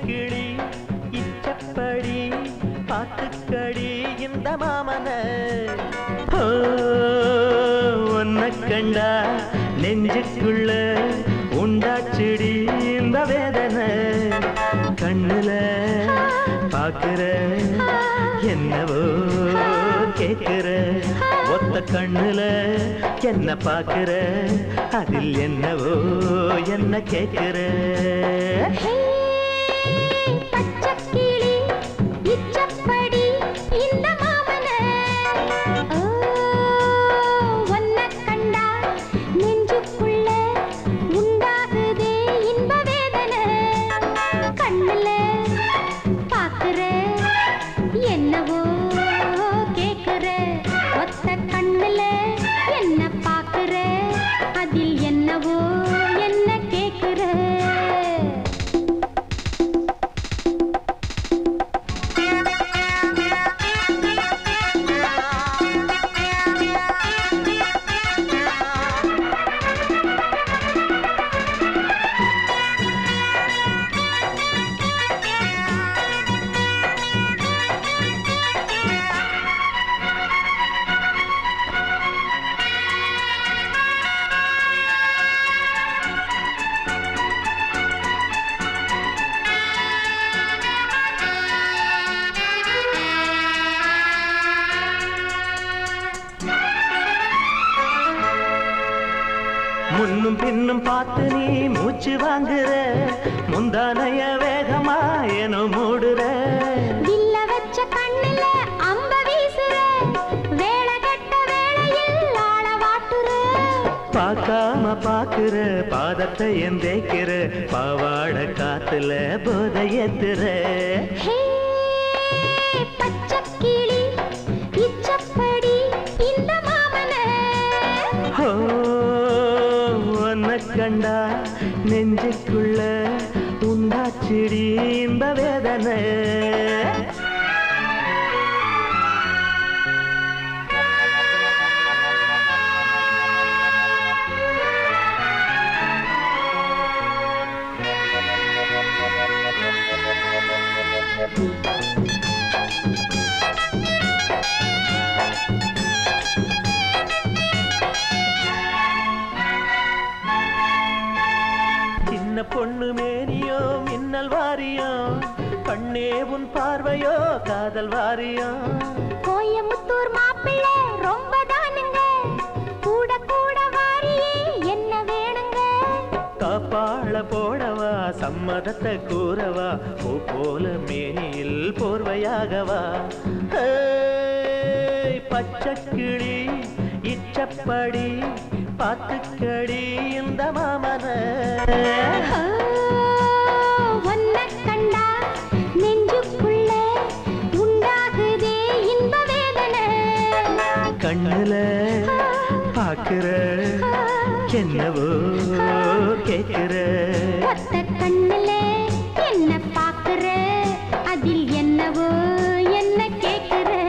பச்சைக்கிளி இச்சப்படி பாத்துக்கடி இந்த மாமன உன்னை கண்டா நெஞ்சுக்குள்ள உண்டாச்சிடி இந்த வேதனை கண்ணுல பாக்குற என்னவோ கேக்குற ஒத்த கண்ணுல என்ன பாக்குற அதில் என்னவோ என்ன கேக்குற முன்னும் பின்னும் பார்த்து நீ மூச்சு வாங்குற முந்தானைய வேகமா ஏனோ மூடுற வில்ல வச்ச கண்ணுல அம்ப வீசுற வேளை கட்ட வேளையில் ஆள வாட்டுற பார்க்காம பாக்குற பாதத்தை எந்தேக்கிற பாவாட காத்துல போதை ஏத்துற பச்சைக்கிளி இச்சப்படி இந்த மாமன கண்டா நெஞ்சுக்குள்ள உண்டாச்சிடி இந்த வேதனை பொண்ணு மேனியோ மின்னல் வாரியோ கண்ணே உன் பார்வையோ காதல் வாரியோ கோயமுத்தூர் மாப்பிள்ளை ரொம்ப தானுங்க கூட கூட வாரியே என்ன வேணுங்க காப்பாள போடவா சம்மதத்தை கூறவா பூ போல மேனியில் போர்வையாகவா பச்சைக்கிளி இச்சப்படி பாத்துக்கடி இந்த மாமன ஒன்ன கண்டா நெஞ்சுக்குள்ள உண்டாகுதே இன்ப வேதனை கண்ணுல பாக்குற என்னவோ